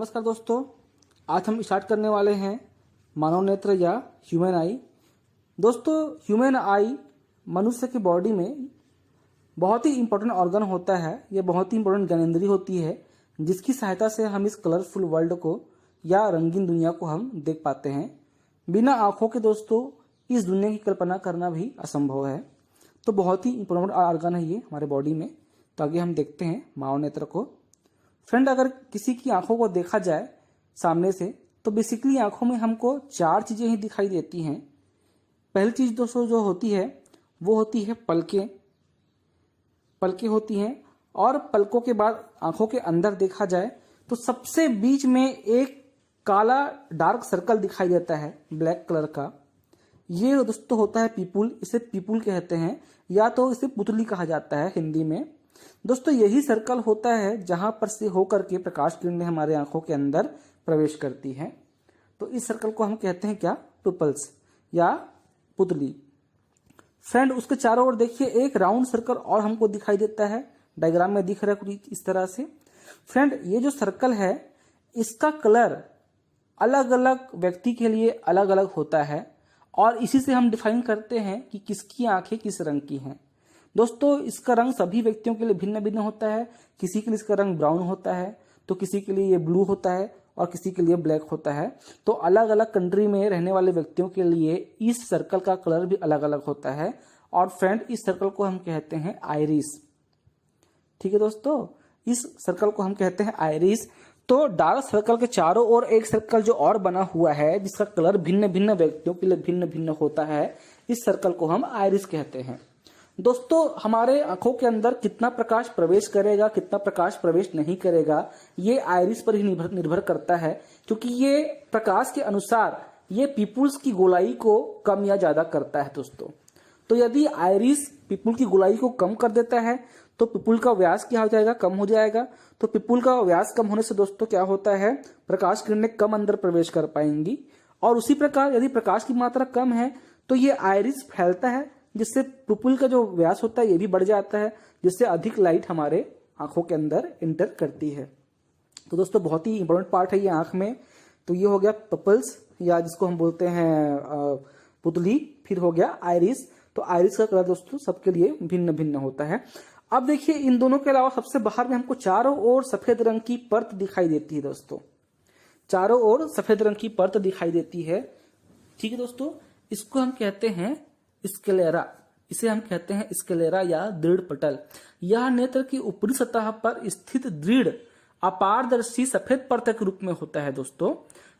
नमस्कार दोस्तों, आज हम स्टार्ट करने वाले हैं मानव नेत्र या ह्यूमन आई। दोस्तों, ह्यूमन आई मनुष्य की बॉडी में बहुत ही इंपॉर्टेंट ऑर्गन होता है। यह बहुत ही इंपॉर्टेंट ज्ञानेंद्रिय होती है जिसकी सहायता से हम इस कलरफुल वर्ल्ड को या रंगीन दुनिया को हम देख पाते हैं। बिना आंखों के दोस्तों इस दुनिया की कल्पना करना भी असंभव है। तो बहुत ही इंपॉर्टेंट ऑर्गन है ये हमारे बॉडी में। तो आगे हम देखते हैं मानव नेत्र को। फ्रेंड, अगर किसी की आंखों को देखा जाए सामने से तो बेसिकली आंखों में हमको चार चीजें ही दिखाई देती हैं। पहली चीज दोस्तों जो होती है वो होती है पलकें होती हैं। और पलकों के बाद आंखों के अंदर देखा जाए तो सबसे बीच में एक काला डार्क सर्कल दिखाई देता है ब्लैक कलर का। ये दोस्तों होता है पीपुल। इसे पीपुल कहते हैं या तो इसे पुतली कहा जाता है हिंदी में। दोस्तों यही सर्कल होता है जहां पर से होकर के प्रकाश किरणें हमारे आंखों के अंदर प्रवेश करती हैं। तो इस सर्कल को हम कहते हैं क्या? पिपल्स या पुतली। फ्रेंड, उसके चारों ओर देखिए एक राउंड सर्कल और हमको दिखाई देता है। डायग्राम में दिख रहा है कुछ इस तरह से। फ्रेंड, ये जो सर्कल है इसका कलर अलग अलग व्यक्ति के लिए अलग अलग होता है और इसी से हम डिफाइन करते हैं कि किसकी आंखें किस रंग की हैं। दोस्तों, इसका रंग सभी व्यक्तियों के लिए भिन्न भिन्न होता है। किसी के लिए इसका रंग ब्राउन होता है तो किसी के लिए ये ब्लू होता है और किसी के लिए ब्लैक होता है। तो अलग अलग कंट्री में रहने वाले व्यक्तियों के लिए इस सर्कल का कलर भी अलग अलग होता है। और फ्रेंड, इस सर्कल को हम कहते हैं आइरिस। ठीक है दोस्तों, इस सर्कल को हम कहते हैं आइरिस। तो डार्क सर्कल के चारों ओर एक सर्कल जो और बना हुआ है जिसका कलर भिन्न भिन्न व्यक्तियों के लिए भिन्न भिन्न होता है, इस सर्कल को हम आइरिस कहते हैं। दोस्तों, हमारे आंखों के अंदर कितना प्रकाश प्रवेश करेगा कितना प्रकाश प्रवेश नहीं करेगा ये आइरिस पर ही निर्भर करता है, क्योंकि ये प्रकाश के अनुसार ये पीपुल्स की गोलाई को कम या ज्यादा करता है दोस्तों। तो यदि आइरिस पीपुल की गोलाई को कम कर देता है तो पीपुल का व्यास क्या हो जाएगा? कम हो जाएगा। तो पीपुल का व्यास कम होने से दोस्तों क्या होता है? प्रकाश किरणें कम अंदर प्रवेश कर पाएंगी। और उसी प्रकार यदि प्रकाश की मात्रा कम है तो ये आइरिस फैलता है जिससे पीपुल का जो व्यास होता है ये भी बढ़ जाता है, जिससे अधिक लाइट हमारे आंखों के अंदर इंटर करती है। तो दोस्तों बहुत ही इंपॉर्टेंट पार्ट है ये आंख में। तो ये हो गया पपल्स या जिसको हम बोलते हैं पुतली। फिर हो गया आइरिस। तो आइरिस का कलर दोस्तों सबके लिए भिन्न भिन्न होता है। अब देखिए इन दोनों के अलावा सबसे बाहर में हमको चारों ओर सफेद रंग की परत दिखाई देती है दोस्तों। चारों ओर सफेद रंग की परत दिखाई देती है। ठीक है दोस्तों, इसको हम कहते हैं स्क्लेरा। इसे हम कहते हैं स्क्लेरा या दृढ़ पटल। यह नेत्र की ऊपरी सतह पर स्थित दृढ़ अपारदर्शी सफेद परत के रूप में होता है दोस्तों,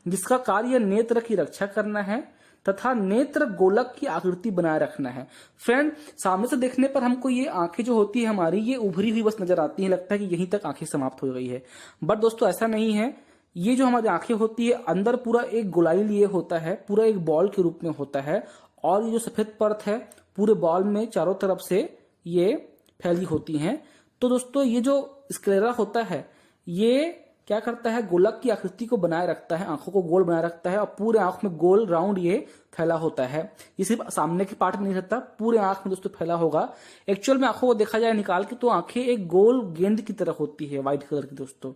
जिसका कार्य नेत्र की रक्षा करना है तथा नेत्र गोलक की आकृति बनाए रखना है। फ्रेंड, सामने से देखने पर हमको ये आंखें जो होती है हमारी ये उभरी हुई बस नजर आती है, लगता है कि यहीं तक आंखें समाप्त हो गई है। बट दोस्तों ऐसा नहीं है। ये जो हमारी आंखें होती है अंदर पूरा एक गोलाई लिए होता है, पूरा एक बॉल के रूप में होता है। और ये जो सफेद परत है पूरे बॉल में चारों तरफ से ये फैली होती हैं। तो दोस्तों ये जो स्क्लेरा होता है ये क्या करता है? गोलक की आकृति को बनाए रखता है, आंखों को गोल बनाए रखता है और पूरे आंख में गोल राउंड ये फैला होता है। ये सिर्फ सामने के पार्ट में नहीं रहता, पूरे आंख में दोस्तों फैला होगा। एक्चुअल में आंखों को देखा जाए निकाल के तो आंखें एक गोल गेंद की तरह होती है, व्हाइट कलर की दोस्तों,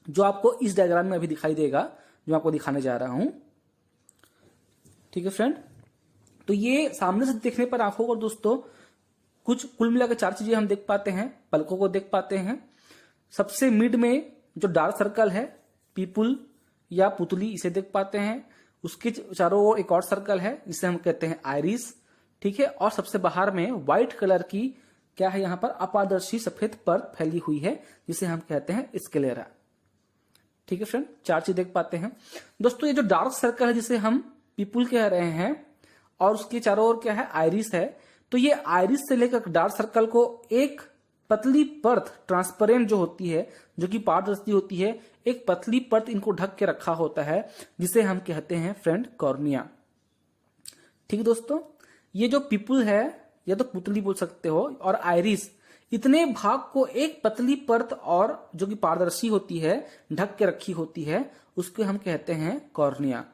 जो आपको इस डायग्राम में अभी दिखाई देगा जो आपको दिखाने जा रहा हूं। ठीक है फ्रेंड, तो ये सामने से देखने पर आंखों को दोस्तों कुछ कुल मिलाकर चार चीजें हम देख पाते हैं। पलकों को देख पाते हैं, सबसे मिड में जो डार्क सर्कल है पीपुल या पुतली इसे देख पाते हैं, उसके चारों ओर एक और सर्कल है जिसे हम कहते हैं आइरिस। ठीक है, और सबसे बाहर में व्हाइट कलर की क्या है यहाँ पर? अपारदर्शी सफेद परत फैली हुई है जिसे हम कहते हैं स्क्लेरा। ठीक है फ्रेंड, चार चीज देख पाते हैं। दोस्तों ये जो डार्क सर्कल है जिसे हम पीपुल कह रहे हैं और उसके चारों ओर क्या है? आइरिस है। तो ये आइरिस से लेकर डार्क सर्कल को एक पतली परत ट्रांसपेरेंट जो होती है, जो कि पारदर्शी होती है, एक पतली परत इनको ढक के रखा होता है जिसे हम कहते हैं फ्रेंड कॉर्निया। ठीक है दोस्तों, ये जो पीपुल है या तो पुतली बोल सकते हो और आइरिस, इतने भाग को एक पतली परत और जो कि पारदर्शी होती है ढक के रखी होती है उसको हम कहते हैं कॉर्निया।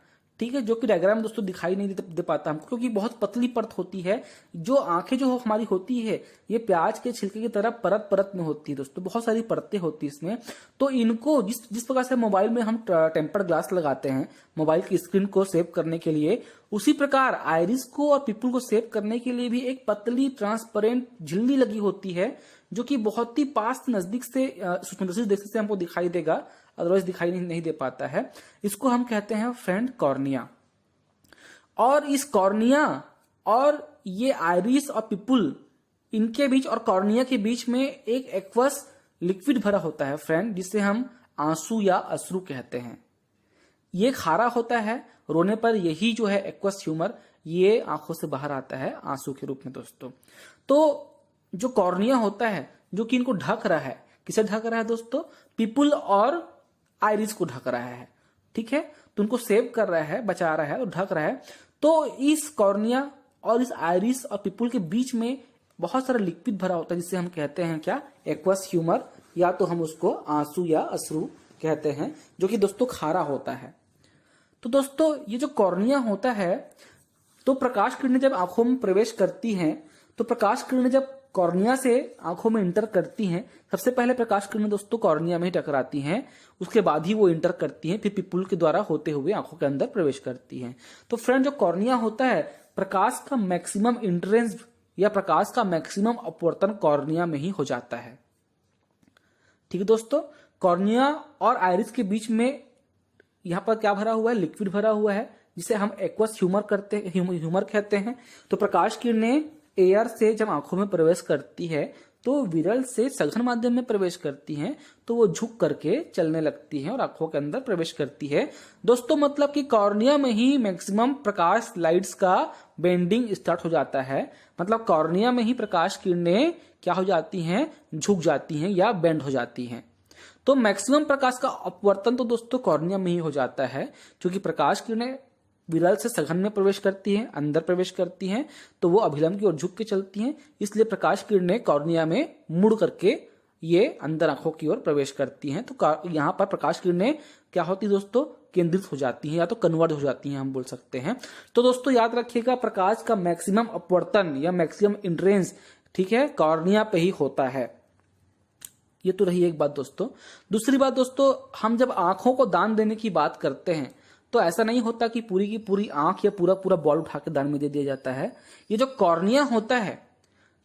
ठीक है, जो कि डायग्राम में दोस्तों दिखाई नहीं दे पाता हमको, क्योंकि बहुत पतली परत होती है। जो आंखें जो हमारी होती है ये प्याज के छिलके की तरह परत परत में होती है दोस्तों, बहुत सारी परतें होती है इसमें। तो इनको जिस प्रकार से मोबाइल में हम टेम्पर्ड ग्लास लगाते हैं मोबाइल की स्क्रीन को सेव करने के लिए, उसी प्रकार आइरिस को और पिपुल को सेव करने के लिए भी एक पतली ट्रांसपेरेंट झिल्ली लगी होती है, जो कि बहुत ही पास नजदीक से सूक्ष्मदर्शी दृष्टि से हमको दिखाई देगा, अदरवाइज दिखाई नहीं दे पाता है। इसको हम कहते हैं फ्रेंड कॉर्निया। और इस कॉर्निया और ये आइरिस और पिपुल, इनके बीच और कॉर्निया के बीच में एक एक्वस लिक्विड भरा होता है फ्रेंड, जिसे हम आंसू या अश्रु कहते हैं। ये खारा होता है, रोने पर यही जो है एक्वस ह्यूमर ये आंखों से बाहर आता है आंसू के रूप में दोस्तों। तो जो कॉर्निया होता है जो कि इनको ढक रहा है, किसे ढक रहा है दोस्तों? पिपुल और आइरिस को ढक रहा है, ठीक है। तो उनको सेव कर रहा है, बचा रहा है और ढक रहा है। तो इस कॉर्निया और इस आइरिस और पिपुल के बीच में बहुत सारा लिक्विड भरा होता है, जिसे हम कहते हैं क्या? एक्वस ह्यूमर, या तो हम उसको आंसू या अश्रु कहते हैं, जो कि दोस्तों खारा होता है। तो दोस्तों ये जो कॉर्निया होता है, तो प्रकाश किरणें जब आंखों में प्रवेश करती हैं, तो प्रकाश किरणें जब कॉर्निया से आंखों में इंटर करती हैं, सबसे पहले प्रकाश किरणें दोस्तों कॉर्निया में ही टकराती हैं, उसके बाद ही वो इंटर करती हैं, फिर पिपुल के द्वारा होते हुए आंखों के अंदर प्रवेश करती हैं। तो फ्रेंड जो कॉर्निया होता है, प्रकाश का मैक्सिमम इंट्रेंस या प्रकाश का मैक्सिमम अपवर्तन कॉर्निया में ही हो जाता है, ठीक है दोस्तों। कॉर्निया और आइरिस के बीच में यहाँ पर क्या भरा हुआ है? लिक्विड भरा हुआ है, जिसे हम एक्वस ह्यूमर कहते हैं। तो प्रकाश किरणें एयर से जब आंखों में प्रवेश करती है तो विरल से सघन माध्यम में प्रवेश करती हैं, तो वो झुक करके चलने लगती हैं और आंखों के अंदर प्रवेश करती है दोस्तों। मतलब कि कॉर्निया में ही मैक्सिमम प्रकाश लाइट्स का बेंडिंग स्टार्ट हो जाता है। मतलब कॉर्निया में ही प्रकाश किरणें क्या हो जाती हैं? झुक जाती हैं या बेंड हो जाती हैं। तो मैक्सिमम प्रकाश का अपवर्तन तो दोस्तों कॉर्निया में ही हो जाता है, क्योंकि प्रकाश किरणें विरल से सघन में प्रवेश करती हैं, अंदर प्रवेश करती हैं, तो वो अभिलंब की ओर झुक के चलती हैं, इसलिए प्रकाश किरणें कॉर्निया में मुड़ करके ये अंदर आंखों की ओर प्रवेश करती हैं। तो यहाँ पर प्रकाश किरणें क्या होती है दोस्तों? केंद्रित हो जाती हैं या तो कन्वर्ट हो जाती हैं, हम बोल सकते हैं। तो दोस्तों याद रखिएगा, प्रकाश का मैक्सिमम अपवर्तन या मैक्सिमम इंट्रेंस, ठीक है, कॉर्निया पे ही होता है। ये तो रही एक बात दोस्तों। दूसरी बात दोस्तों, हम जब आंखों को दान देने की बात करते हैं तो ऐसा नहीं होता कि पूरी की पूरी आंख या पूरा पूरा बॉल उठा के दान में दे दिया जाता है। ये जो कॉर्निया होता है,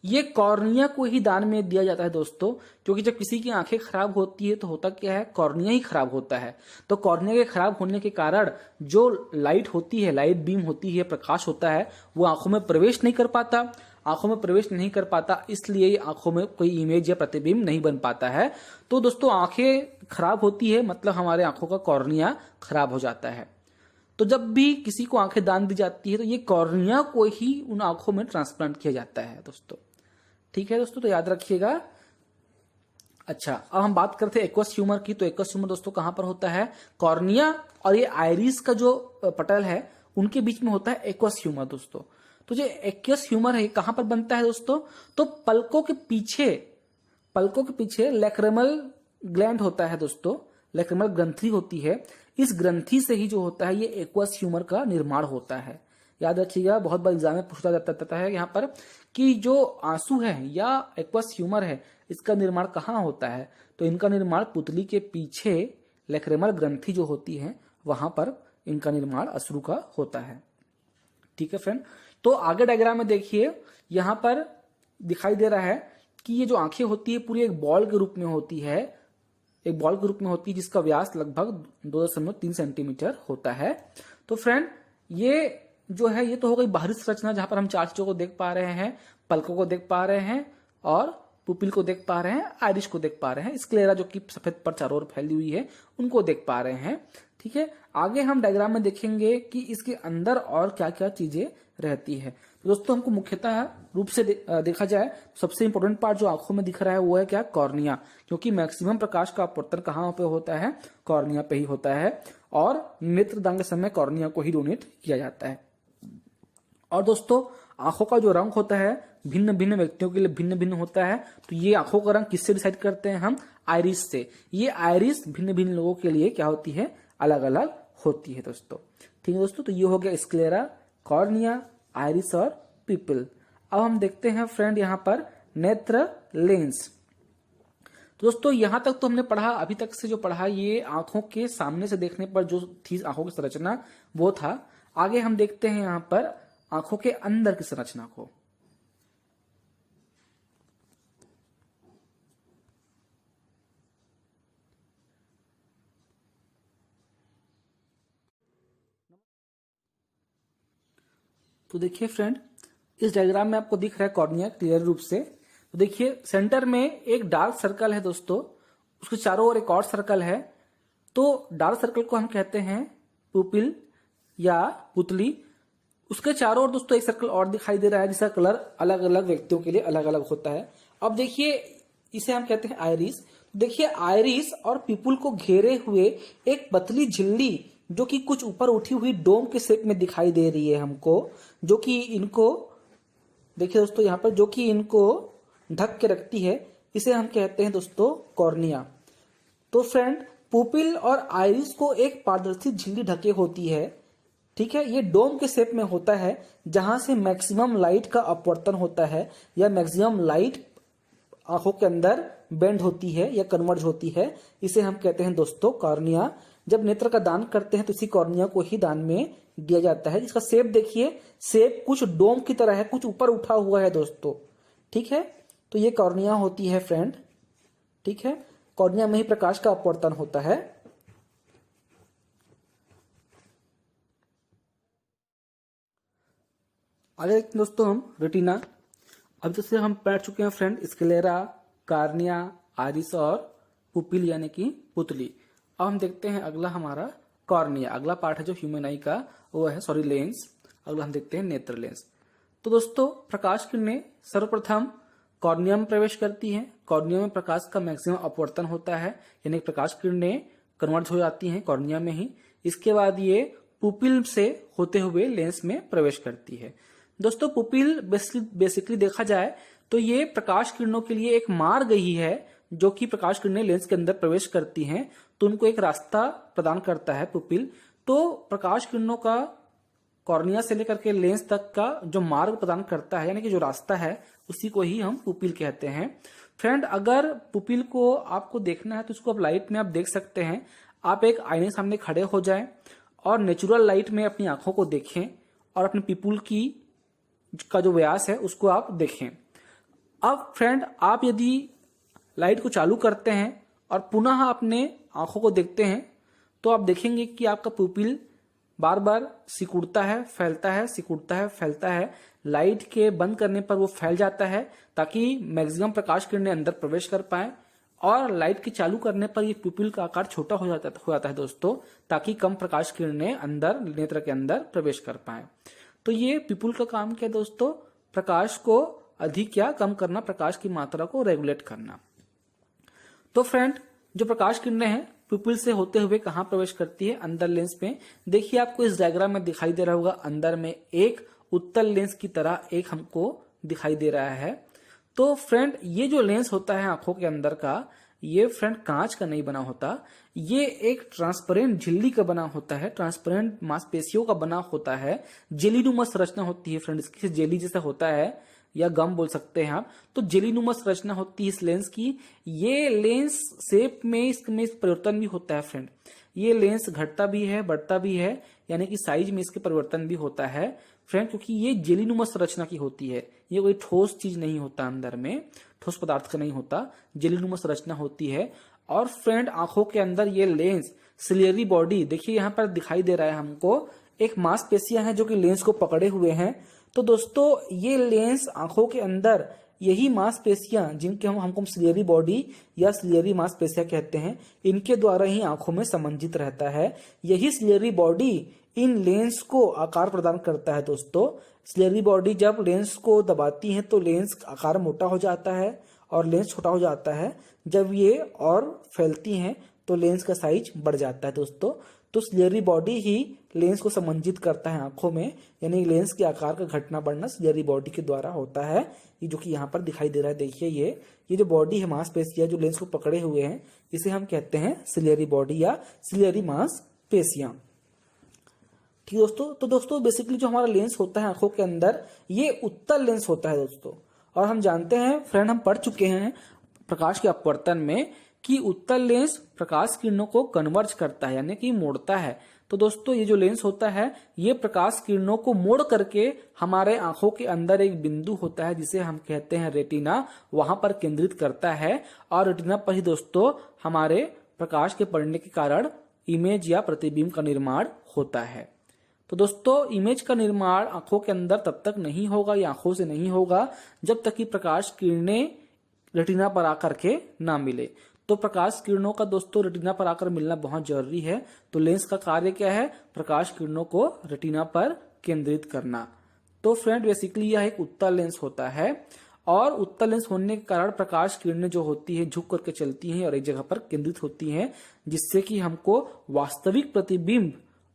ये कॉर्निया को ही दान में दिया जाता है दोस्तों, क्योंकि जब किसी की आंखें खराब होती है तो होता क्या है? कॉर्निया ही खराब होता है। तो कॉर्निया के खराब होने के कारण जो लाइट होती है, लाइट बीम होती है, प्रकाश होता है, वो आंखों में प्रवेश नहीं कर पाता। आंखों में प्रवेश नहीं कर पाता, इसलिए आंखों में कोई इमेज या प्रतिबिंब नहीं बन पाता है। तो दोस्तों आंखें खराब होती है, मतलब हमारे आंखों का कॉर्निया खराब हो जाता है। तो जब भी किसी को आंखें दान दी जाती है तो ये कॉर्निया को ही उन आंखों में ट्रांसप्लांट किया जाता है दोस्तों, ठीक है दोस्तों। तो याद रखिएगा। अच्छा, अब हम बात करते हैं एक्वस ह्यूमर की। तो एक्वस ह्यूमर दोस्तों कहां पर होता है? कॉर्निया और ये आइरिस का जो पटल है उनके बीच में होता है एक्वस ह्यूमर दोस्तों। तो जो एक्वस ह्यूमर है कहां पर बनता है दोस्तों? तो पलकों के पीछे लैक्रिमल ग्लैंड होता है दोस्तों, लैक्रिमल ग्रंथि होती है। इस ग्रंथि से ही जो होता है ये एक्वस ह्यूमर का निर्माण होता है। याद रखिएगा, बहुत बार एग्जाम में पूछा जाता है यहाँ पर कि जो आंसू है या एक्वस ह्यूमर है, इसका निर्माण कहाँ होता है? तो इनका निर्माण पुतली के पीछे लैक्रिमल ग्रंथि जो होती है वहां पर इनका निर्माण अश्रु का होता है, ठीक है फ्रेंड। तो आगे डायग्राम में देखिए, यहाँ पर दिखाई दे रहा है कि ये जो आंखें होती है पूरी एक बॉल के रूप में होती है, एक बॉल के रूप में होती है जिसका व्यास लगभग 2.3 सेंटीमीटर होता है। तो फ्रेंड ये जो है ये तो हो गई बाहरी संरचना, जहां पर हम चार चीजों को देख पा रहे हैं, पलकों को देख पा रहे हैं और पुपिल को देख पा रहे हैं, आइरिस को देख पा रहे हैं, स्क्लेरा जो कि सफेद पर चारों ओर फैली हुई है उनको देख पा रहे हैं, ठीक है। आगे हम डायग्राम में देखेंगे कि इसके अंदर और क्या क्या चीजें रहती है। तो दोस्तों हमको मुख्यतः रूप से देखा जाए, सबसे इंपॉर्टेंट पार्ट जो आंखों में दिख रहा है वो है क्या? कॉर्निया, क्योंकि मैक्सिमम प्रकाश का अपवर्तन कहाँ पे होता है? कॉर्निया पे ही होता है, और नेत्रदान के समय कॉर्निया को ही डोनेट किया जाता है। और दोस्तों आंखों का जो रंग होता है भिन्न भिन्न व्यक्तियों के लिए भिन्न भिन्न होता है। तो ये आंखों का रंग किससे डिसाइड करते हैं हम? आइरिस से। ये आइरिस भिन्न भिन्न लोगों के लिए क्या होती है? अलग अलग होती है दोस्तों, ठीक है दोस्तों, तो ये हो गया स्क्लेरा, कॉर्निया, आइरिस और पिपल। अब हम देखते हैं फ्रेंड यहाँ पर नेत्र लेंस। तो दोस्तों यहां तक तो हमने पढ़ा, अभी तक से जो पढ़ा ये आंखों के सामने से देखने पर जो थी आंखों की संरचना वो था। आगे हम देखते हैं यहां पर आंखों के अंदर की संरचना को। तो देखिए फ्रेंड, इस डायग्राम में आपको दिख रहा है कॉर्निया क्लियर रूप से। तो देखिए सेंटर में एक डार्क सर्कल है दोस्तों, उसके चारों ओर एक और सर्कल है। तो डार्क सर्कल को हम कहते हैं पुपिल या पुतली। उसके चारों ओर दोस्तों एक सर्कल और दिखाई दे रहा है जिसका कलर अलग अलग व्यक्तियों के लिए अलग अलग होता है। अब देखिए इसे हम कहते हैं आइरिस। देखिए आइरिस और पिपुल को घेरे हुए एक पतली झिल्ली जो कि कुछ ऊपर उठी हुई डोम के शेप में दिखाई दे रही है हमको, जो कि इनको देखिए दोस्तों यहाँ पर जो कि इनको ढक के रखती है, इसे हम कहते हैं दोस्तों कॉर्निया। तो फ्रेंड पुपिल और आइरिस को एक पारदर्शी झिल्ली ढके होती है, ठीक है। ये डोम के शेप में होता है जहां से मैक्सिमम लाइट का अपवर्तन होता है या मैक्सिमम लाइट आंखों के अंदर बेंड होती है या कन्वर्ज होती है। इसे हम कहते हैं दोस्तों कॉर्निया। जब नेत्र का दान करते हैं तो इसी कॉर्निया को ही दान में दिया जाता है। इसका शेप देखिए, शेप कुछ डोम की तरह है, कुछ ऊपर उठा हुआ है दोस्तों, ठीक है। तो ये कॉर्निया होती है फ्रेंड, ठीक है। कॉर्निया में ही प्रकाश का अपवर्तन होता है। आगे दोस्तों हम रेटिना। अब जैसे हम पढ़ चुके हैं फ्रेंड स्क्लेरा, कार्निया, आइरिस और पुपिल यानी कि पुतली। अब हम देखते हैं अगला हमारा कॉर्निया। अगला पार्ट है जो ह्यूमन आई का वो है लेंस। अगला हम देखते हैं नेत्र लेंस। तो दोस्तों प्रकाश किरणें सर्वप्रथम कॉर्निया में प्रवेश करती हैं। कॉर्निया में प्रकाश का मैक्सिमम अपवर्तन होता है, यानी प्रकाश किरणें कन्वर्ट हो जाती हैं कॉर्निया में ही। इसके बाद ये पुपिल से होते हुए लेंस में प्रवेश करती है। दोस्तों पुपिल बेसिकली देखा जाए तो ये प्रकाश किरणों के लिए एक मार्ग ही है, जो कि प्रकाश किरणें लेंस के अंदर प्रवेश करती हैं तो उनको एक रास्ता प्रदान करता है पुपिल। तो प्रकाश किरणों का कॉर्निया से लेकर के लेंस तक का जो मार्ग प्रदान करता है, यानी कि जो रास्ता है, उसी को ही हम पुपिल कहते हैं। फ्रेंड अगर पुपिल को आपको देखना है तो इसको आप लाइट में आप देख सकते हैं। आप एक आईने सामने खड़े हो जाएं और नेचुरल लाइट में अपनी आंखों को देखें और अपने पिपुल का जो व्यास है उसको आप देखें। अब फ्रेंड आप यदि लाइट को चालू करते हैं और पुनः अपने आंखों को देखते हैं तो आप देखेंगे कि आपका पुपिल बार बार सिकुड़ता है, फैलता है, सिकुड़ता है, फैलता है। लाइट के बंद करने पर वो फैल जाता है ताकि मैक्सिमम प्रकाश किरणें अंदर प्रवेश कर पाए, और लाइट के चालू करने पर ये पुपिल का आकार छोटा हो जाता है दोस्तों, ताकि कम प्रकाश किरणें अंदर नेत्र के अंदर प्रवेश कर पाए। तो ये पिपुल का काम क्या है दोस्तों? प्रकाश को अधिक या कम करना, प्रकाश की मात्रा को रेगुलेट करना। तो फ्रेंड जो प्रकाश किरणें हैं पुपिल से होते हुए कहां प्रवेश करती है? अंदर लेंस में। देखिए आपको इस डायग्राम में दिखाई दे रहा होगा, अंदर में एक उत्तल लेंस की तरह एक हमको दिखाई दे रहा है। तो फ्रेंड ये जो लेंस होता है आंखों के अंदर का, ये फ्रेंड कांच का नहीं बना होता, ये एक ट्रांसपेरेंट झिल्ली का बना होता है, ट्रांसपेरेंट मांसपेशियों का बना होता है। जेलीनुमा संरचना होती है फ्रेंड, इसकी जेली जैसा होता है या गम बोल सकते हैं आप। तो जेलीनुमा संरचना होती है इस लेंस की। ये लेंस शेप में इसमें परिवर्तन भी होता है फ्रेंड। ये लेंस घटता भी है, बढ़ता भी है, यानी कि साइज में इसके परिवर्तन भी होता है फ्रेंड, क्योंकि ये जेलीनुमा संरचना की होती है। ये कोई ठोस चीज नहीं होता, अंदर में ठोस पदार्थ का नहीं होता, जेलीनुमा संरचना होती है। और फ्रेंड आंखों के अंदर ये लेंस सिलियरी बॉडी, देखिए यहाँ पर दिखाई दे रहा है हमको, एक मांसपेशियां हैं जो कि लेंस को पकड़े हुए हैं। तो दोस्तों ये लेंस आंखों के अंदर यही मांसपेशियां, जिनके हमको सिलियरी बॉडी या सिलियरी मांसपेशियां कहते हैं, इनके द्वारा ही आंखों में संबंधित रहता है। यही सिलियरी बॉडी इन लेंस को आकार प्रदान करता है दोस्तों। सिलियरी बॉडी जब लेंस को दबाती है तो लेंस आकार मोटा हो जाता है और लेंस छोटा हो जाता है। जब ये और फैलती हैं तो लेंस का साइज बढ़ जाता है दोस्तों। तो सिलियरी बॉडी ही लेंस को संबंधित करता है आंखों में, यानी लेंस के आकार का घटना बढ़ना सिलियरी बॉडी के द्वारा होता है। ये जो कि यहाँ पर दिखाई दे रहा है, देखिए ये जो बॉडी है मांसपेशियां जो लेंस को पकड़े हुए हैं, इसे हम कहते हैं सिलियरी बॉडी या सिलियरी मांसपेशियां। ठीक है दोस्तों। तो दोस्तों बेसिकली जो हमारा लेंस होता है आंखों के अंदर, ये उत्तल लेंस होता है दोस्तों। और हम जानते हैं फ्रेंड, हम पढ़ चुके हैं प्रकाश के अपवर्तन में कि उत्तल लेंस प्रकाश किरणों को कन्वर्ज करता है, यानी कि मोड़ता है। तो दोस्तों ये जो लेंस होता है ये प्रकाश किरणों को मोड़ करके हमारे आंखों के अंदर एक बिंदु होता है जिसे हम कहते हैं रेटिना, वहां पर केंद्रित करता है। और रेटिना पर ही दोस्तों हमारे प्रकाश के पड़ने के कारण इमेज या प्रतिबिंब का निर्माण होता है। तो दोस्तों इमेज का निर्माण आंखों के अंदर तब तक नहीं होगा या आंखों से नहीं होगा जब तक कि प्रकाश किरणें रेटिना पर आकर के ना मिले। तो प्रकाश किरणों का दोस्तों रेटिना पर आकर मिलना बहुत जरूरी है। तो लेंस का कार्य क्या है? प्रकाश किरणों को रेटिना पर केंद्रित करना। तो फ्रेंड बेसिकली यह एक उत्तल लेंस होता है और उत्तल लेंस होने के कारण प्रकाश किरणें जो होती है झुक करके चलती हैं और एक जगह पर केंद्रित होती हैं, जिससे कि हमको वास्तविक प्रतिबिंब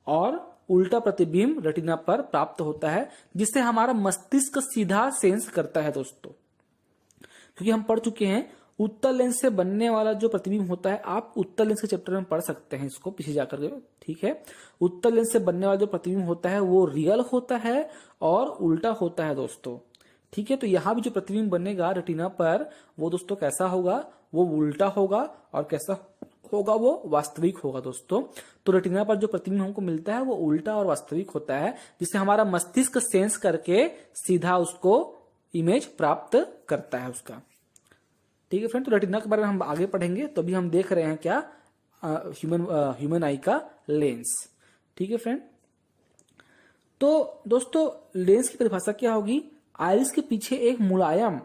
और उल्टा प्रतिबिंब रेटिना पर प्राप्त होता है, जिससे हमारा मस्तिष्क सीधा सेंस करता है दोस्तों। क्योंकि हम पढ़ चुके हैं उत्तल लेंस से बनने वाला जो प्रतिबिंब होता है, आप उत्तल लेंस के चैप्टर में पढ़ सकते हैं इसको पीछे जाकर के, ठीक है। उत्तल लेंस से बनने वाला जो प्रतिबिंब होता है वो रियल होता है और उल्टा होता है दोस्तों, ठीक है। तो यहाँ भी जो प्रतिबिंब बनेगा रेटिना पर वो दोस्तों कैसा होगा? वो उल्टा होगा। और कैसा होगा? वो वास्तविक होगा दोस्तों। तो रेटिना पर जो प्रतिबिंब हमको मिलता है वो उल्टा और वास्तविक होता है, जिससे हमारा मस्तिष्क सेंस करके सीधा उसको इमेज प्राप्त करता है उसका, ठीक है फ्रेंड। तो रेटिना के बारे में हम आगे पढ़ेंगे। तो अभी हम देख रहे हैं क्या? ह्यूमन आई का लेंस, ठीक है फ्रेंड। तो दोस्तों लेंस की परिभाषा क्या होगी? आइरिस के पीछे एक मुलायम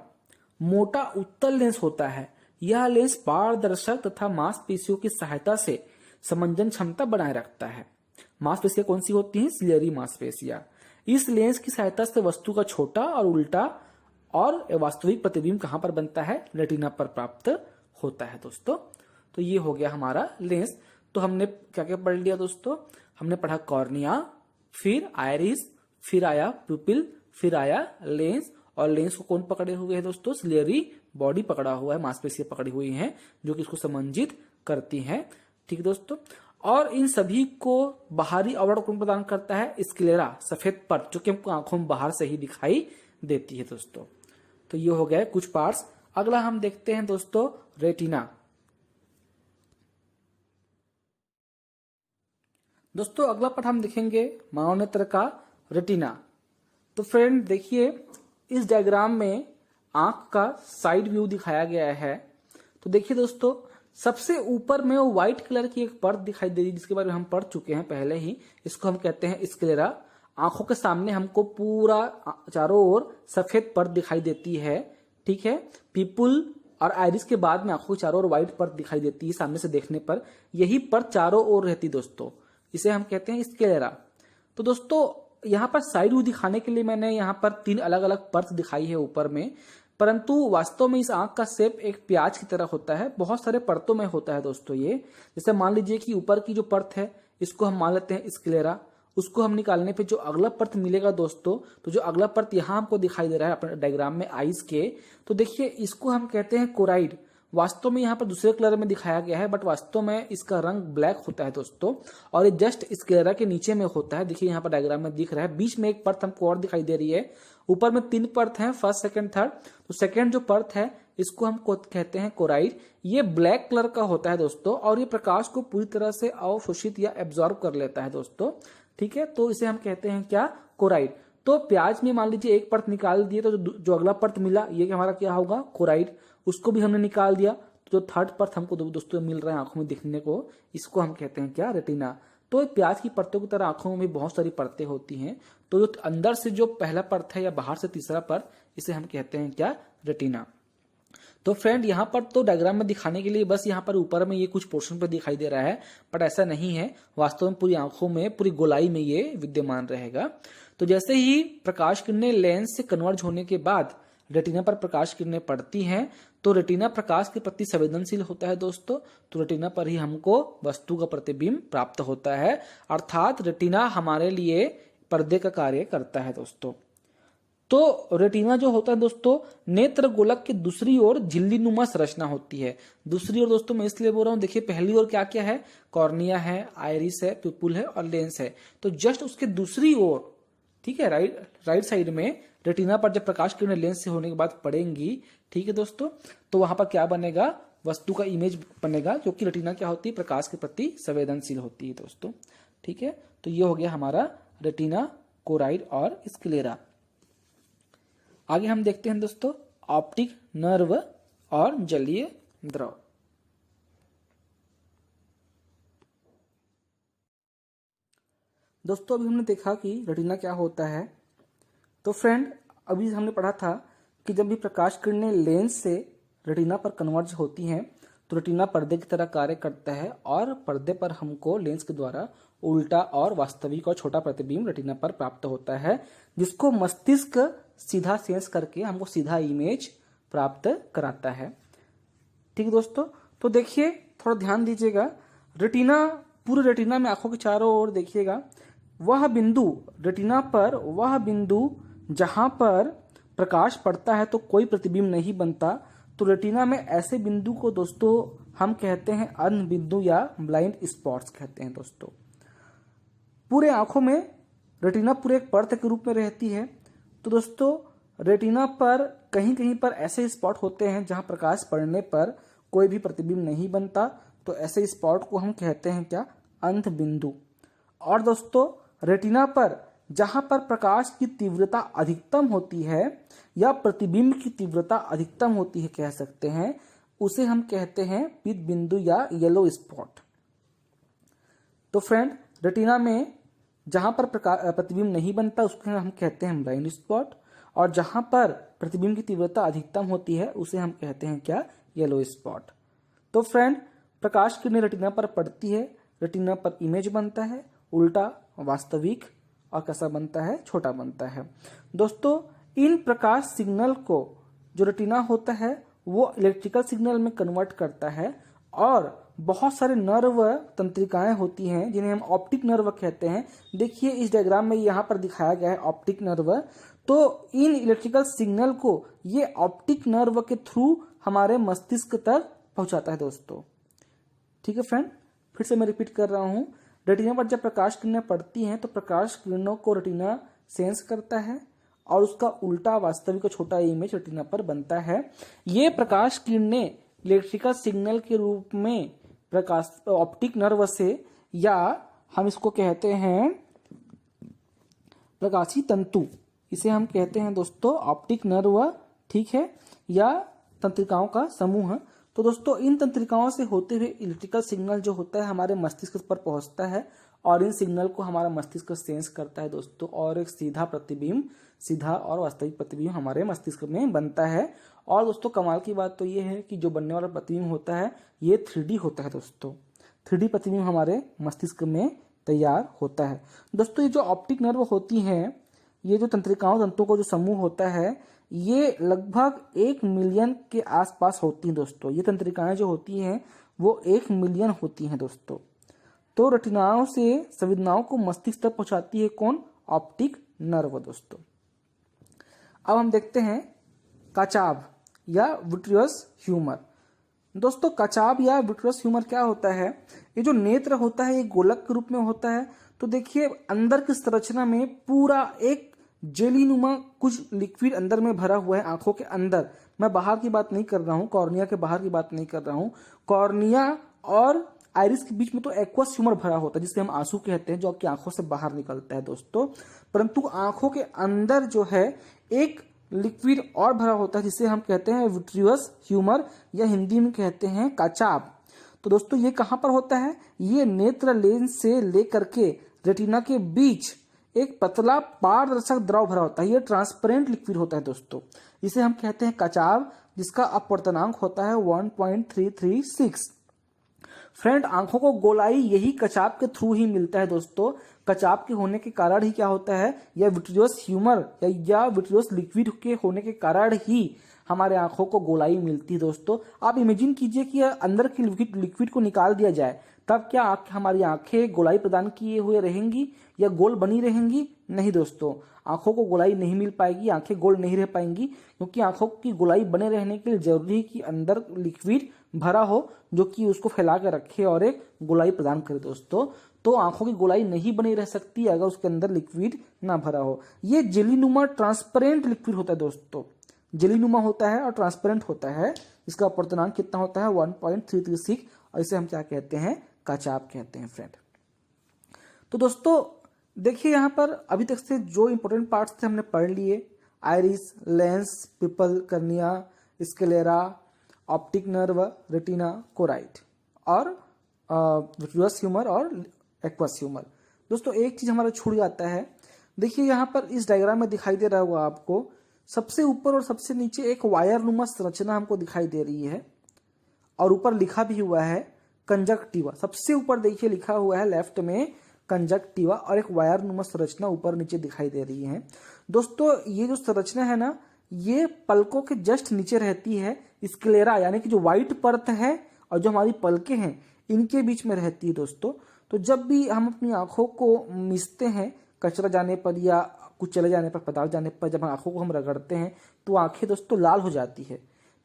मोटा उत्तल लेंस होता है। यह लेंस पारदर्शक तथा मांसपेशियों की सहायता से समंजन क्षमता बनाए रखता है। मांसपेशियां कौन सी होती हैं? सिलियरी मांसपेशियां। इस लेंस की सहायता से वस्तु का छोटा और उल्टा और वास्तविक प्रतिबिंब कहां पर बनता है? रेटिना पर प्राप्त होता है दोस्तों। तो ये हो गया हमारा लेंस। तो हमने क्या क्या पढ़ लिया दोस्तों? हमने पढ़ा कॉर्निया, फिर आइरिस, फिर आया प्यूपिल, फिर आया लेंस। और लेंस को कौन पकड़े हुए है दोस्तों? सिलियरी बॉडी पकड़ा हुआ है, मांसपेशियां पकड़ी हुई हैं जो कि इसको समंजित करती हैं, ठीक है दोस्तों। और इन सभी को बाहरी आवरण कौन प्रदान करता है? स्क्लेरा, सफेद परत, जो कि हमको आंखों में बाहर से ही दिखाई देती है दोस्तों। तो ये हो गया कुछ पार्ट्स। अगला हम देखते हैं दोस्तों रेटिना। दोस्तों अगला पार्ट हम देखेंगे मानव नेत्र का रेटिना। तो फ्रेंड देखिए इस डायग्राम में आंख का साइड व्यू दिखाया गया है। तो देखिए दोस्तों सबसे ऊपर में वो व्हाइट कलर की एक परत दिखाई दे रही है, जिसके बारे में हम पढ़ चुके हैं पहले ही। इसको हम कहते हैं स्क्लेरा। आंखों के सामने हमको पूरा चारों ओर सफेद परत दिखाई देती है, ठीक है। पीपुल और आइरिस के बाद में आंखों के चारों ओर व्हाइट परत दिखाई देती है सामने से देखने पर। यही परत चारों ओर रहती दोस्तों, इसे हम कहते हैं स्क्लेरा। तो दोस्तों यहाँ पर साइड व्यू दिखाने के लिए मैंने यहाँ पर 3 अलग अलग परत दिखाई है ऊपर में, परंतु वास्तव में इस आंख का शेप एक प्याज की तरह होता है, बहुत सारे परतों में होता है दोस्तों ये। जैसे मान लीजिए कि ऊपर की जो परत है इसको हम मान लेते हैं स्क्लेरा। उसको हम निकालने पे जो अगला परत मिलेगा दोस्तों, तो जो अगला परत यहाँ हमको दिखाई दे रहा है अपने डायग्राम में आइस के, तो देखिए इसको हम कहते हैं कोराइड। वास्तव में यहाँ पर दूसरे कलर में दिखाया गया है, बट वास्तव में इसका रंग ब्लैक होता है दोस्तों। और ये जस्ट स्क्लेरा के नीचे में होता है। देखिए यहाँ पर डायग्राम में दिख रहा है, बीच में एक परत हमको और दिखाई दे रही है। ऊपर में 3 परत हैं, फर्स्ट सेकंड थर्ड। तो सेकंड जो परत है इसको हम कहते हैं कोराइड। ये ब्लैक कलर का होता है दोस्तों और ये प्रकाश को पूरी तरह से अवशोषित या एब्जॉर्ब कर लेता है दोस्तों, ठीक है। तो इसे हम कहते हैं क्या? कोराइड। तो प्याज में मान लीजिए एक परत निकाल दिए तो जो अगला परत मिला ये हमारा क्या होगा? कोराइड। उसको भी हमने निकाल दिया तो जो थर्ड परत हमको दोस्तों मिल रहा है आंखों में दिखने को, इसको हम कहते हैं क्या? रेटिना। तो प्याज की परतों की तरह आंखों में भी बहुत सारी परतें होती हैं। तो जो अंदर से जो पहला परत है या बाहर से तीसरा परत, इसे हम कहते हैं क्या? रेटिना। तो फ्रेंड यहाँ पर तो डायग्राम में दिखाने के लिए बस यहाँ पर ऊपर में ये कुछ पोर्शन पर दिखाई दे रहा है, बट ऐसा नहीं है। वास्तव में पूरी आंखों में पूरी गोलाई में ये विद्यमान रहेगा। तो जैसे ही प्रकाश किरणें लेंस से कन्वर्ज होने के बाद रेटिना पर प्रकाश किरणें पड़ती हैं, तो रेटिना प्रकाश के प्रति संवेदनशील होता है दोस्तों। तो रेटिना पर ही हमको वस्तु का प्रतिबिंब प्राप्त होता है, अर्थात रेटिना हमारे लिए पर्दे का कार्य करता है दोस्तों। तो रेटिना जो होता है दोस्तों, नेत्र गोलक की दूसरी ओर झिल्ली नुमा संरचना होती है। दूसरी ओर दोस्तों मैं इसलिए बोल रहा हूं, देखिए पहली ओर क्या क्या है, कॉर्निया है, आइरिस है, पिपुल है और लेंस है। तो जस्ट उसके दूसरी ओर, ठीक है, राइट साइड में रेटिना पर जब प्रकाश किरणें लेंस से होने के बाद पड़ेंगी, ठीक है दोस्तों, तो वहां पर क्या बनेगा, वस्तु का इमेज बनेगा, जो कि रेटिना क्या होती है, प्रकाश के प्रति संवेदनशील होती है दोस्तों। ठीक है, तो ये हो गया हमारा रेटिना, कोराइड और स्क्लेरा। आगे हम देखते हैं दोस्तों ऑप्टिक नर्व और जलीय द्रव। दोस्तों अभी हमने देखा कि रेटिना क्या होता है। तो फ्रेंड अभी हमने पढ़ा था कि जब भी प्रकाश किरणें लेंस से रेटिना पर कन्वर्ज होती हैं तो रेटिना पर्दे की तरह कार्य करता है और पर्दे पर हमको लेंस के द्वारा उल्टा और वास्तविक और छोटा प्रतिबिंब रेटिना पर प्राप्त होता है, जिसको मस्तिष्क सीधा सेंस करके हमको सीधा इमेज प्राप्त कराता है। ठीक है दोस्तों, तो देखिए थोड़ा ध्यान दीजिएगा, रेटिना, पूरे रेटिना में आंखों के चारों ओर देखिएगा, वह बिंदु रेटिना पर, वह बिंदु जहां पर प्रकाश पड़ता है तो कोई प्रतिबिंब नहीं बनता, तो रेटिना में ऐसे बिंदु को दोस्तों हम कहते हैं अंध बिंदु या ब्लाइंड स्पॉट्स कहते हैं दोस्तों। पूरे आंखों में रेटिना पूरे एक परत के रूप में रहती है। तो दोस्तों रेटिना पर कहीं कहीं पर ऐसे स्पॉट होते हैं जहां प्रकाश पड़ने पर कोई भी प्रतिबिंब नहीं बनता, तो ऐसे स्पॉट को हम कहते हैं क्या, अंध बिंदु। और दोस्तों रेटिना पर जहां पर प्रकाश की तीव्रता अधिकतम होती है या प्रतिबिंब की तीव्रता अधिकतम होती है कह सकते हैं, उसे हम कहते हैं पीत बिंदु या येलो स्पॉट। तो फ्रेंड रेटिना में जहां पर प्रतिबिंब नहीं बनता उसको हम कहते हैं ब्लाइंड स्पॉट, और जहां पर प्रतिबिंब की तीव्रता अधिकतम होती है उसे हम कहते हैं क्या, येलो स्पॉट। तो फ्रेंड प्रकाश किरणें रेटिना पर पड़ती है, रेटिना पर इमेज बनता है, उल्टा वास्तविक, और कैसा बनता है, छोटा बनता है। दोस्तों इन प्रकाश सिग्नल को जो रेटिना होता है वो इलेक्ट्रिकल सिग्नल में कन्वर्ट करता है, और बहुत सारे नर्व तंत्रिकाएं होती हैं जिन्हें हम ऑप्टिक नर्व कहते हैं। देखिए इस डायग्राम में यहाँ पर दिखाया गया है ऑप्टिक नर्व। तो इन इलेक्ट्रिकल सिग्नल को ये ऑप्टिक नर्व के थ्रू हमारे मस्तिष्क तक पहुंचाता है दोस्तों। ठीक है फ्रेंड, फिर से मैं रिपीट कर रहा हूँ, रेटिना पर जब प्रकाश किरणें पड़ती हैं तो प्रकाश किरणों को रेटिना सेंस करता है और उसका उल्टा वास्तविक और छोटा इमेज रेटिना पर बनता है। ये प्रकाश किरणें इलेक्ट्रिकल सिग्नल के रूप में प्रकाश ऑप्टिक नर्व से, या हम इसको कहते हैं प्रकाशी तंतु, इसे हम कहते हैं दोस्तों ऑप्टिक नर्व, ठीक है, या तंत्रिकाओं का समूह। तो दोस्तों इन तंत्रिकाओं से होते हुए इलेक्ट्रिकल सिग्नल जो होता है हमारे मस्तिष्क पर पहुंचता है, और इन सिग्नल को हमारा मस्तिष्क सेंस करता है दोस्तों, और एक सीधा प्रतिबिंब, सीधा और वास्तविक प्रतिबिंब हमारे मस्तिष्क में बनता है। और दोस्तों कमाल की बात तो ये है कि जो बनने वाला प्रतिबिंब होता है ये 3D होता है दोस्तों, 3D प्रतिबिंब हमारे मस्तिष्क में तैयार होता है। दोस्तों ये जो ऑप्टिक नर्व होती हैं, ये जो तंत्रिकाओं तंतुओं का जो समूह होता है, ये लगभग 1 मिलियन के आसपास होती हैं दोस्तों। ये तंत्रिकाएं जो होती हैं वो 1 मिलियन होती हैं दोस्तों। तो रेटिनाओं से संवेदनाओं को मस्तिष्क तक पहुंचाती है कौन, ऑप्टिक नर्व दोस्तों। अब हम देखते हैं कचाव या विट्रियस ह्यूमर। दोस्तों कचाव या विट्रियस ह्यूमर क्या होता है, ये जो नेत्र होता है ये गोलक के रूप में होता है। तो देखिए अंदर की संरचना में पूरा एक जेलीनुमा कुछ लिक्विड अंदर में भरा हुआ है आंखों के अंदर। मैं बाहर की बात नहीं कर रहा हूं, कॉर्निया के बाहर की बात नहीं कर रहा हूं। कॉर्निया और आइरिस के बीच में तो एक्वस ह्यूमर भरा होता है जिसे हम आंसू कहते हैं, जो आपकी आंखों से बाहर निकलता है दोस्तों। परंतु आंखों के अंदर जो है एक लिक्विड और भरा होता है जिसे हम कहते हैं विट्रियस ह्यूमर, या हिंदी में कहते हैं कचाव। तो दोस्तों ये कहां पर होता है, ये नेत्र लेंस से लेकर के रेटिना के बीच एक पतला पारदर्शक द्रव भरा होता है। ये ट्रांसपेरेंट लिक्विड होता है दोस्तों, जिसे हम कहते हैं कचाव, जिसका अपवर्तनांक होता है 1.336। फ्रेंड आंखों को गोलाई यही कचाव के थ्रू ही मिलता है दोस्तों। कचाव के होने के कारण ही क्या होता है, या विट्रियस ह्यूमर या विट्रियस लिक्विड के होने के कारण ही हमारे आंखों को गोलाई मिलती है दोस्तों। आप इमेजिन कीजिए कि अंदर की लिक्विड को निकाल दिया जाए तब क्या हमारी आंखें गोलाई प्रदान किए हुए रहेंगी या गोल बनी रहेंगी? नहीं दोस्तों, आंखों को गोलाई नहीं मिल पाएगी, आंखें गोल नहीं रह पाएंगी, क्योंकि आंखों की गोलाई बने रहने के लिए जरूरी है कि अंदर लिक्विड भरा हो जो कि उसको फैला के रखे और एक गोलाई प्रदान करे दोस्तों। तो आंखों की गोलाई नहीं बनी रह सकती अगर उसके अंदर लिक्विड ना भरा हो। ये जेलीनुमा ट्रांसपेरेंट लिक्विड होता है दोस्तों, जेलीनुमा होता है और ट्रांसपेरेंट होता है। इसका अपर्तनांक कितना होता है? 1.336, और इसे हम क्या कहते हैं? कचाप कहते हैं फ्रेंड। तो दोस्तों देखिए यहाँ पर अभी तक से जो इंपॉर्टेंट पार्ट्स थे हमने पढ़ लिए। Iris, lens, people, cornea, sclera, optic nerve, retina, choroid और विट्रियस ह्यूमर और एक्वस ह्यूमर। दोस्तों एक चीज हमारा छूट जाता है, देखिए यहाँ पर इस डायग्राम में दिखाई दे रहा होगा आपको, सबसे ऊपर और सबसे नीचे एक वायरनुमा संरचना हमको दिखाई दे रही है और ऊपर लिखा भी हुआ है कंजक्टिवा। सबसे ऊपर देखिए लिखा हुआ है लेफ्ट में कंजक्टिवा और एक वायरनुमा संरचना ऊपर नीचे दिखाई दे रही है। दोस्तों ये जो संरचना है ना, ये पलकों के जस्ट नीचे रहती है। स्क्लेरा यानी कि जो व्हाइट परत है और जो हमारी पलकें हैं इनके बीच में रहती है दोस्तों। तो जब भी हम अपनी आंखों को मिसते हैं कचरा जाने पर या कुछ चले जाने पर, पदार्थ जाने पर, जब आंखों को हम रगड़ते हैं तो आंखें दोस्तों लाल हो जाती है।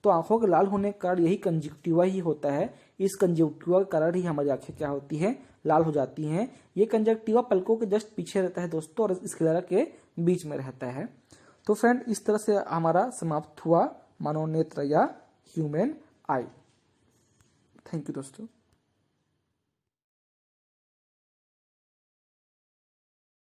तो आंखों के लाल होने का कारण यही कंजक्टिवा ही होता है। इस कंजक्टिवा के कारण ही हमारी आंखें क्या होती हैं? लाल हो जाती हैं। ये कंजक्टिवा पलकों के जस्ट पीछे रहता है दोस्तों और स्क्लेरा के बीच में रहता है। तो फ्रेंड इस तरह से हमारा समाप्त हुआ मानव नेत्र या ह्यूमन आई। थैंक यू दोस्तों।